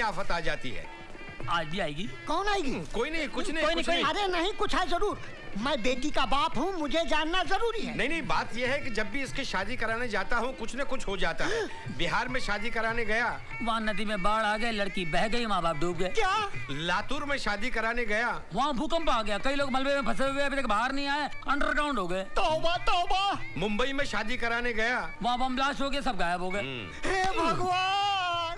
आफत आ जाती है। आज भी आएगी। कौन आएगी? कोई नहीं, कुछ नहीं, कुछ नहीं। अरे नहीं, कुछ है जरूर। मैं बेटी का बाप हूँ, मुझे जानना जरूरी है। नहीं नहीं, बात यह है कि जब भी इसकी शादी कराने जाता हूँ कुछ न कुछ हो जाता है। बिहार में शादी कराने गया, वहाँ नदी में बाढ़ आ गए, लड़की बह गई, माँ बाप डूब गए। क्या? लातूर में शादी कराने गया, वहाँ भूकंप आ गया, कई लोग मलबे में फंसे हुए अभी तक बाहर नहीं आए, अंडरग्राउंड हो गए। तौबा तौबा। मुंबई में शादी कराने गया, वहाँ बम ब्लास्ट हो गया, सब गायब हो गए। हे भगवान,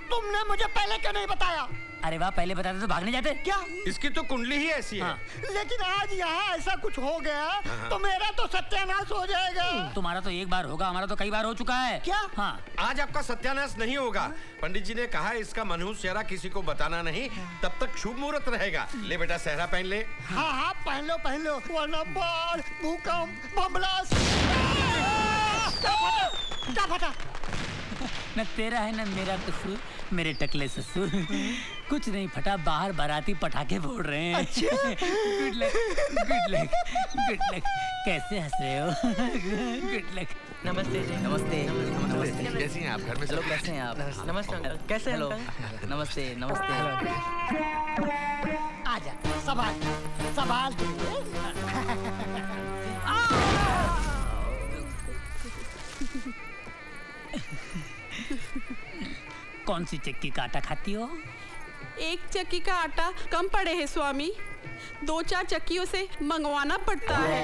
तुमने मुझे पहले क्यों नहीं बताया? अरे वाह, पहले बताते तो भागने जाते। क्या? इसकी तो कुंडली ही ऐसी है। लेकिन आज यहाँ ऐसा कुछ हो गया तो मेरा तो सत्यानाश हो जाएगा। तुम्हारा तो एक बार होगा, हमारा तो कई बार हो चुका है। क्या? हाँ। आज आपका सत्यानाश नहीं होगा। पंडित जी ने कहा इसका मनहूस चेहरा किसी को बताना नहीं, तब तक शुभ मुहूर्त रहेगा। ले बेटा, सेहरा पहन ले। हाँ हाँ, पहन लो पहन लो, वरना बाढ़, भूकंप, बम ब्लास्ट। क्या फटा? न तेरा है न मेरा कसूर, मेरे टकले ससुर। कुछ नहीं फटा, बाहर बाराती पटाखे फोड़ रहे हैं। अच्छा। Good luck, good luck, good luck. कैसे हंस रहे हो? Good luck. नमस्ते जी। नमस्ते। नमस्ते। कैसी हैं आप? घर में सब कैसे हैं आप? नमस्ते। कैसे हैं? नमस्ते नमस्ते। आजा, सवाल सवाल। कौन सी चक्की का आटा खाती हो? एक चक्की का आटा कम पड़े है स्वामी, 2-4 चक्कियों से मंगवाना पड़ता है।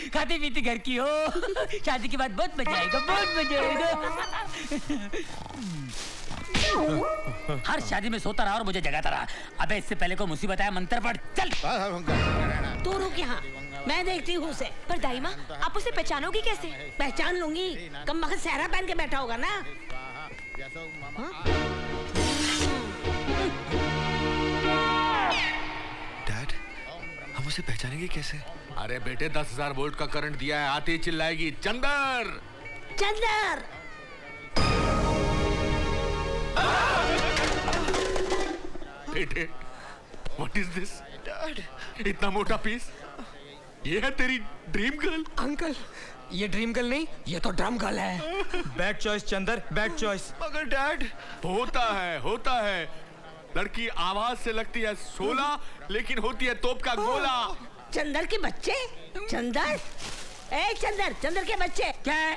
खाती पीती घर की हो, शादी के बाद बहुत मजा आएगा, बहुत मजा आएगा। हर शादी में सोता रहा और मुझे जगाता रहा। अबे इससे पहले को मुसीबत आया, मंत्र पढ़ चल। तू रुक यहाँ, मैं देखती हूँ उसे। पर दाई माँ, आप उसे पहचानोगी कैसे? पहचान लूंगी, कम वक्त सेहरा पहन के बैठा होगा ना। डैड, हम उसे पहचानेंगे कैसे? अरे बेटे, 10,000 वोल्ट का करंट दिया है, आते ही चिल्लाएगी चंदर चंदर। बेटे, व्हाट इज दिस? डैड, इतना मोटा पीस, ये है तेरी ड्रीम गर्ल? अंकल, ये ड्रीम गर्ल नहीं, ये तो ड्रम गर्ल है। Bad choice Chandar, bad choice. मगर डैड, होता है। लड़की आवाज से लगती है 16, लेकिन होती है तोप का गोला। चंदर के बच्चे? चंदर, ए चंदर के बच्चे। क्या है?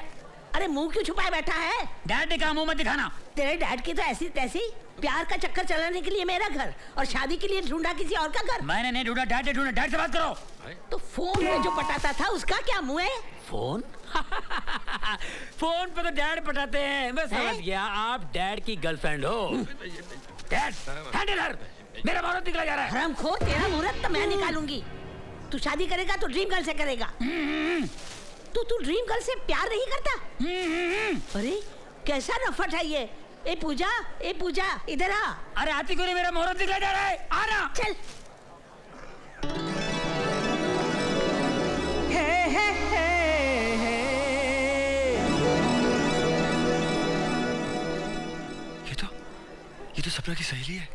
अरे मुंह क्यों छुपाए बैठा है? डैड का मुंह मत दिखाना। तेरे डैड की तो ऐसी तैसी, प्यार का चक्कर चलाने के लिए मेरा घर और शादी के लिए ढूंढा किसी और का घर। मैंने नहीं ढूंढा, डैड ने ढूंढा। डैड से बात करो। तो फोन में जो पटाता था उसका क्या मुंह है? फोन? फोन पे तो डैड पटाते हैं। मैं समझ गया, आप डैड की गर्लफ्रेंड हो। डैड, हैंडलर, मेरा मुहूर्त निकला जा रहा है। हरामखोर, तेरा मुहूर्त तो मैं निकालूंगी। तू शादी करेगा तो ड्रीम गर्ल से करेगा। तू ड्रीम गर्ल से प्यार नहीं करता? अरे कैसा नफट है ये। ए पूजा, इधर आ। अरे आती क्यों नहीं? मेरा मुहूर्त निकला जा रहा है, आना। चल। ये तो सपना की सहेली है।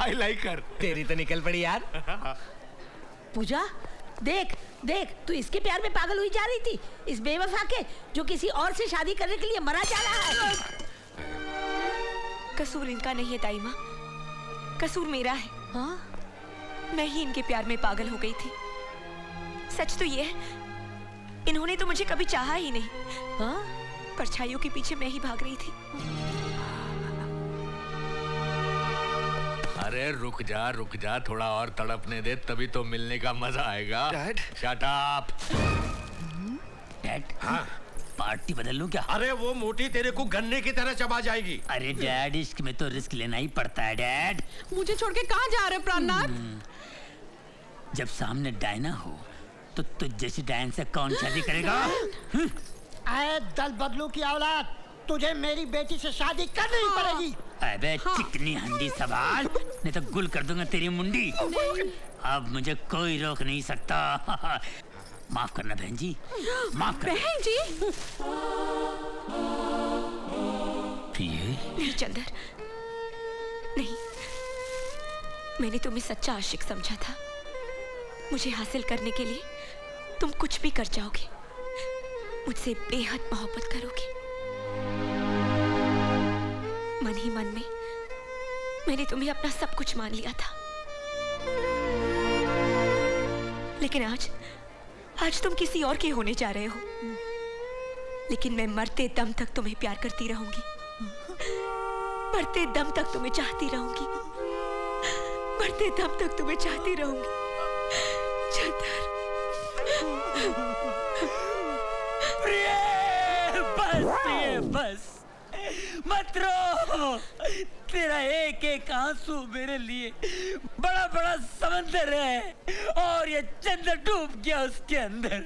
आई लाइक हर। तेरी तो निकल पड़ी यार। पूजा, देख तू इसके प्यार में पागल हुई जा रही थी, इस बेवफा के जो किसी और से शादी करने के लिए मरा जा रहा है। कसूर इनका नहीं है दाई माँ, कसूर मेरा है। हाँ? मैं ही इनके प्यार में पागल हो गई थी। सच तो ये है, इन्होंने तो मुझे कभी चाहा ही नहीं। हाँ? परछाइयों के पीछे मैं ही भाग रही थी। अरे रुक जा, थोड़ा और तड़पने दे, तभी तो मिलने का मजा आएगा। Dad, shut up. डैड, हाँ? पार्टी बदल लूं क्या? अरे वो मोटी तेरे को गन्ने की तरह चबा जाएगी। अरे डैड, इश्क में तो रिस्क लेना ही पड़ता है डैड। मुझे छोड़ के कहाँ जा रहे प्राणनाथ? जब सामने डायना हो तो तुझ जैसी डायन से कौन शादी करेगा? आए दल बदलू की औलाद, तुझे मेरी बेटी से शादी करनी ही पड़ेगी। अबे चिकनी हंडी सवाल, नहीं तो गुल कर दूंगा तेरी मुंडी। अब मुझे कोई रोक नहीं सकता। माफ करना बहन जी, माफ करना। बहन जी? प्रिय? नहीं चंदर, नहीं। मैंने तुम्हें सच्चा आशिक समझा था। मुझे हासिल करने के लिए तुम कुछ भी कर जाओगे, मुझसे बेहद मोहब्बत करोगे। मन ही मन में मैंने तुम्हें अपना सब कुछ मान लिया था, लेकिन आज तुम किसी और के होने जा रहे हो। लेकिन मैं मरते दम तक तुम्हें प्यार करती रहूंगी, मरते दम तक तुम्हें चाहती रहूंगी, मरते दम तक तुम्हें चाहती रहूंगी। चंदर, प्रिय, बस मत रो। तेरा एक एक आंसू मेरे लिए बड़ा बड़ा समंदर है, और ये चंदर डूब गया उसके अंदर।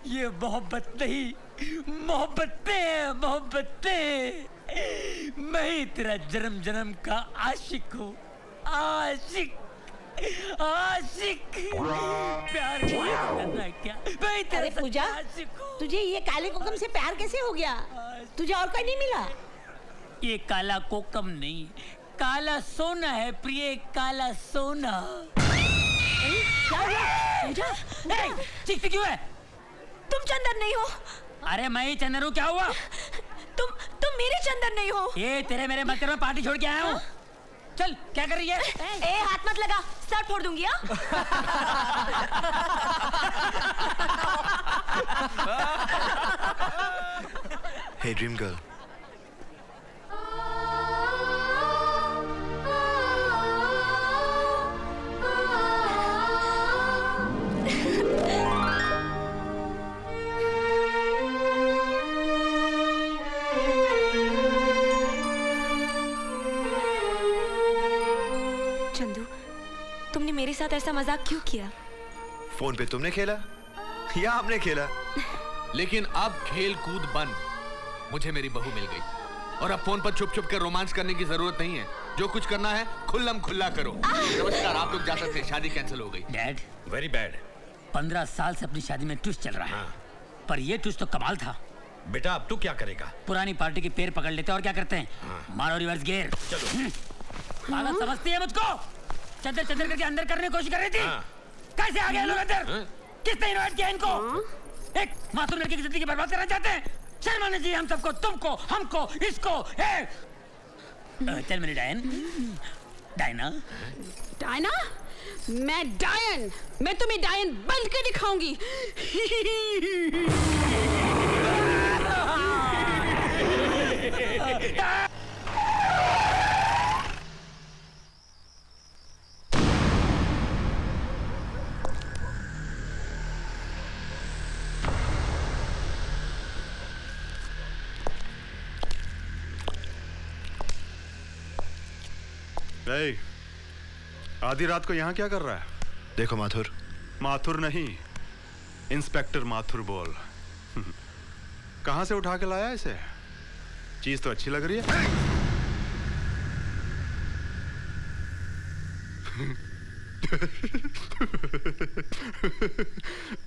ये मोहब्बत नहीं, मोहब्बतें हैं, मोहब्बतें। मैं ही तेरा जन्म जन्म का आशिक हूँ, आशिक, आशिक। प्यार करना क्या? मैं तेरा अरे पूजा, आशिक हूँ। तुझे ये काले कोकम से प्यार कैसे हो गया? तुझे और कोई नहीं मिला? ये काला कोकम नहीं, काला सोना है प्रिय, काला सोना। क्या हुआ? पूजा, चीखती क्यों है? तुम चंदर नहीं हो। अरे मैं ही चंदर हूँ, क्या हुआ? तुम मेरे चंदर नहीं हो। ये तेरे मेरे मत में पार्टी छोड़ के आया हूँ। चल, क्या कर रही है? ए, हाथ मत लगा, सर फोड़ दूंगी। हे ड्रीम गर्ल, चंदू, तुमने मेरे साथ ऐसा मजाक क्यों किया? फोन पे तुमने खेला या हमने खेला? लेकिन अब खेल कूद बंद। मुझे मेरी बहू मिल गई, और अब फोन पर छुप छुप कर रोमांस करने की जरूरत नहीं है। जो कुछ करना है खुल्लम खुल्ला करो। नमस्कार, आप लोग जा सकते हैं, शादी कैंसिल हो गई। Dad, very bad. 15 साल से अपनी शादी में ट्विस्ट चल रहा है, पर ये ट्विस्ट तो कमाल था। बेटा अब तू क्या करेगा? पुरानी पार्टी के पैर पकड़ लेते और क्या करते हैं? मारो रिवर्स गियर। चलो। पागल समझती है मुझको? चंदर चंदर करके अंदर करने की कोशिश कर रही थी। कैसे आ गए लोग अंदर? किसने इनवाइट किया इनको? एक मासूम लड़की की जिंदगी बर्बाद करना चाहते हैं? शर्म आनी चाहिए हम सबको, तुमको, हमको, इसको। चल मेरी डायन, डायना। डायना? मैं डायन, मैं तुम्हें डायन बन के दिखाऊंगी। आधी रात को यहाँ क्या कर रहा है? देखो माथुर। माथुर नहीं, इंस्पेक्टर माथुर बोल। कहाँ से उठा के लाया इसे? चीज तो अच्छी लग रही है।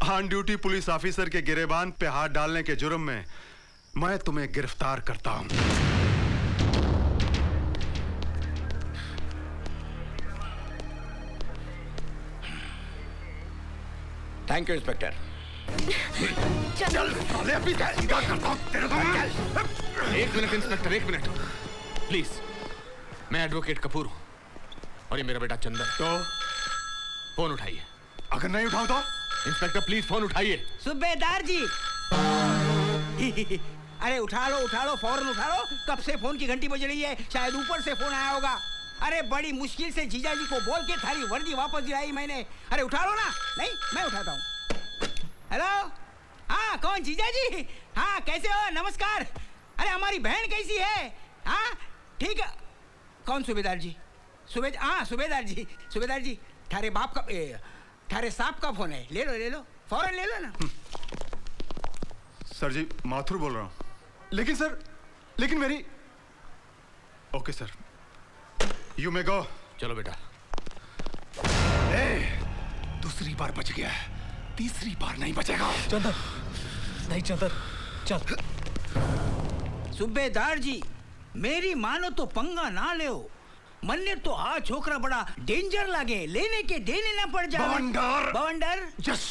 ऑन ड्यूटी पुलिस ऑफिसर के गिरेबान पे हाथ डालने के जुर्म में मैं तुम्हें गिरफ्तार करता हूं। Thank you inspector. चल साले, अभी सीधा करता हूं तेरे को। एक मिनट इंस्पेक्टर, एक मिनट प्लीज। मैं एडवोकेट कपूर हूं, और ये मेरा बेटा चंदर। तो फोन उठाइए। अगर नहीं उठाओ तो? इंस्पेक्टर प्लीज फोन उठाइए। सूबेदार जी। अरे उठा लो फौरन उठा लो। कब से फोन की घंटी बज रही है, शायद ऊपर से फोन आया होगा। अरे बड़ी मुश्किल से जीजा जी को बोल के थारी वर्दी वापस दिलाई मैंने। अरे उठा लो ना। नहीं, मैं उठाता हूँ। हेलो, हाँ कौन? जीजा जी? हाँ कैसे हो? नमस्कार। अरे हमारी बहन कैसी है? हाँ ठीक है। कौन? सूबेदार जी? हाँ सूबेदार जी थारे बाप का, थारे साहब का फोन है। ले लो फौरन ले लो ना। सर जी, माथुर बोल रहा हूँ। लेकिन मेरी। ओके सर, यू मे गो। चलो बेटा। दूसरी बार बच गया, तीसरी बार नहीं बचेगा। चंदर, नहीं चंदर, चल। सूबेदार जी, मेरी मानो तो पंगा ना ले। मन्ने तो आ छोकरा बड़ा डेंजर लगे, लेने के देने ना पड़ जाए। बवंडर, जस्ट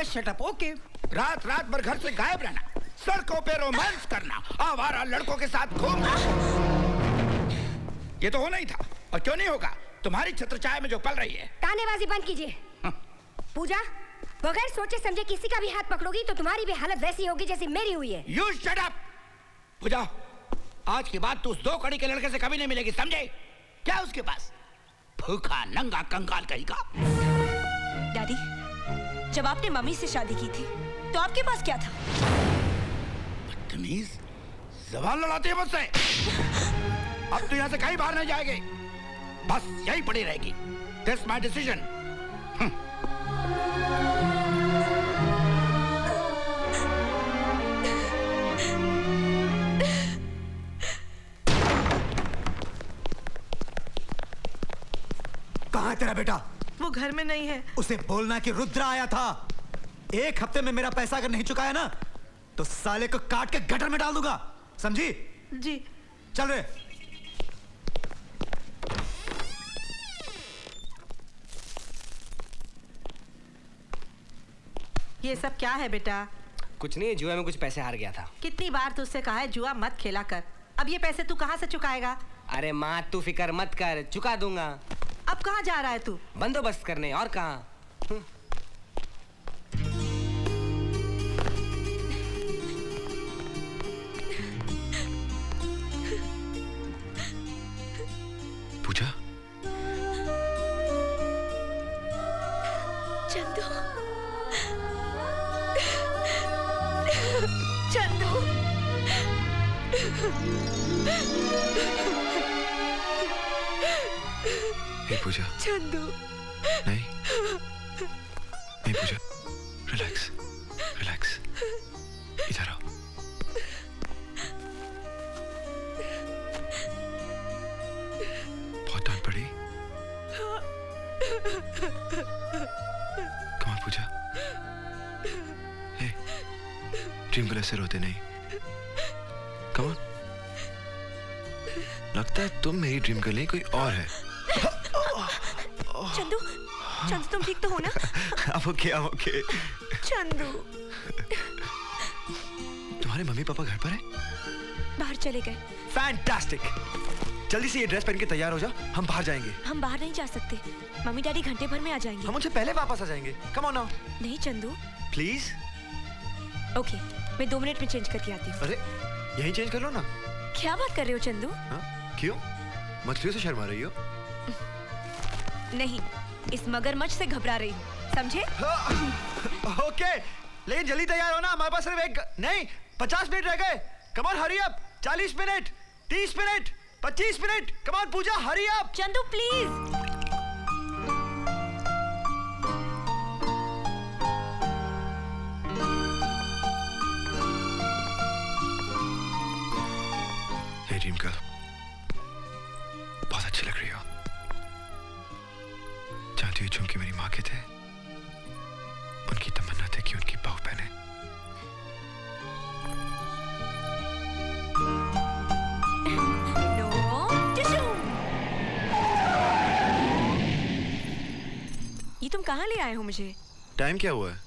शट अप। ओके। रात भर घर से गायब रहना, सड़कों पे रोमांस करना, आवारा लड़कों के साथ घूमना। ये तो होना ही था, और क्यों नहीं होगा? तुम्हारी छत्रछाया में जो पल रही है। तानेबाजी बंद कीजिए। पूजा, बगैर सोचे समझे किसी का भी हाथ पकड़ोगी तो तुम्हारी भी हालत वैसी होगी जैसी मेरी हुई है। You shut up! पूजा, आज के बाद तू उस 2 कड़ी के लड़के से कभी नहीं मिलेगी, समझे? क्या उसके पास? भूखा नंगा कंगाल कहीं का। डैडी, जब आपने मम्मी से शादी की थी तो आपके पास क्या था? बदतमीज, ज़बान लड़ाती है मुझसे। अब तो यहाँ से कहीं बाहर नहीं जाएगी, बस यही पड़ी रहेगी। That's my decision. कहाँ है तेरा बेटा? वो घर में नहीं है। उसे बोलना कि रुद्र आया था। 1 हफ्ते में मेरा पैसा अगर नहीं चुकाया ना तो साले को काट के गटर में डाल दूंगा, समझी? जी। चल रे। ये सब क्या है बेटा? कुछ नहीं, जुआ में कुछ पैसे हार गया था। कितनी बार तुझसे कहा है जुआ मत खेला कर। अब ये पैसे तू कहाँ से चुकाएगा? अरे माँ तू फिक्र मत कर, चुका दूंगा। अब कहाँ जा रहा है तू? बंदोबस्त करने, और कहाँ। पूजा, चंदू, चंदू, हे पूजा। चंदू, नहीं नहीं पूजा, रिलैक्स रिलैक्स, इधर आओ। बहुत डांट पड़ी? Come on Pooja. Hey, dream girl ऐसे रोते नहीं। Come on. लगता है तुम मेरी ड्रीम गर्ल नहीं, कोई और है। चंदू, चंदू तुम ठीक तो हो ना? I'm okay. चंदू, तुम्हारे मम्मी पापा घर पर है? बाहर चले गए। फैंटास्टिक। जल्दी से ये ड्रेस पहन के तैयार हो जा, हम बाहर जाएंगे। हम बाहर नहीं जा सकते, मम्मी डैडी घंटे भर में आ जाएंगे। हम उनसे पहले वापस आ जाएंगे। Come on now. नहीं चंदू। प्लीज। ओके, मैं 2 मिनट में चेंज करके आती हूँ। अरे यहीं चेंज कर लो ना। क्या बात कर रहे हो चंदू? क्यों? मछलियों से शर्मा रही हो? नहीं, इस मगरमच्छ से घबरा रही हूँ, समझे? ओके, लेकिन जल्दी तैयार हो ना, हमारे पास सिर्फ एक नहीं 50 मिनट रह गए। Come on hurry up. 40 minute, 30 minute, 25 minute. Come on Pooja, hurry up. Chandu please. Hey dream girl, बहुत अच्छी लग रही हो। जानती हो झुमके मेरी माँ के थे, उनकी तमन्ना थी कि उनकी बहू पहने। ये तुम कहाँ ले आए हो मुझे? टाइम क्या हुआ है?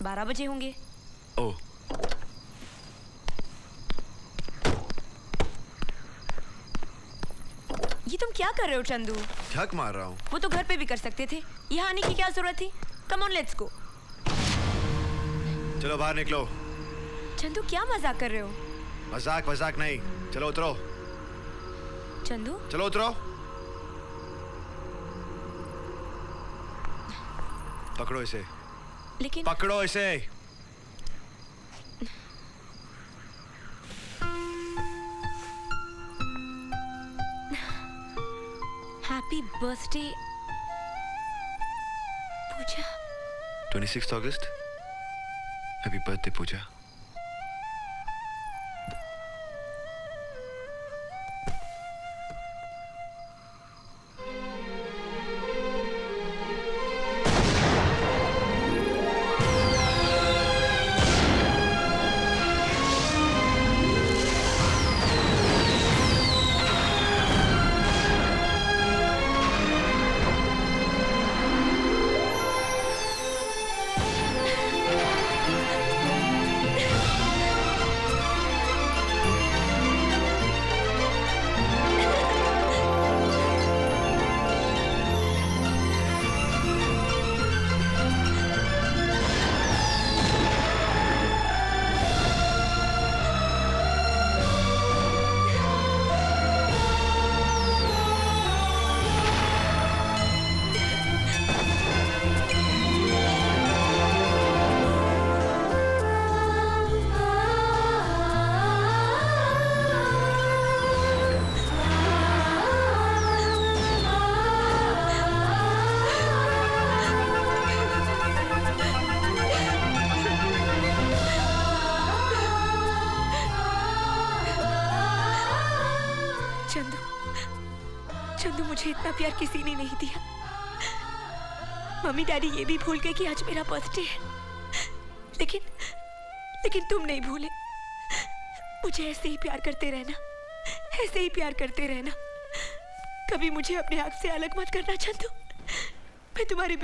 12 बजे होंगे। ओह, ये तुम क्या कर रहे हो चंदू? झक मार रहा हूँ। वो तो घर पे भी कर सकते थे, यहाँ आने की क्या जरूरत थी? Come on let's go. चलो बाहर निकलो। चंदू क्या मजाक कर रहे हो? मजाक मजाक नहीं, चलो उतरो। चंदू चलो उतरो। पकड़ो इसे। लेकिन पकड़ो इसे। हैप्पी बर्थडे पूजा। 26 अगस्त। हैप्पी बर्थडे पूजा। चंदू, मुझे इतना प्यार किसी ने नहीं दिया। मम्मी डैडी ये भी भूल गए कि आज मेरा बर्थडे है, लेकिन तुम नहीं भूले। मुझे ऐसे ही प्यार करते रहना, ऐसे ही प्यार करते रहना। कभी मुझे अपने आप से अलग मत करना चंदू। मैं तुम्हारे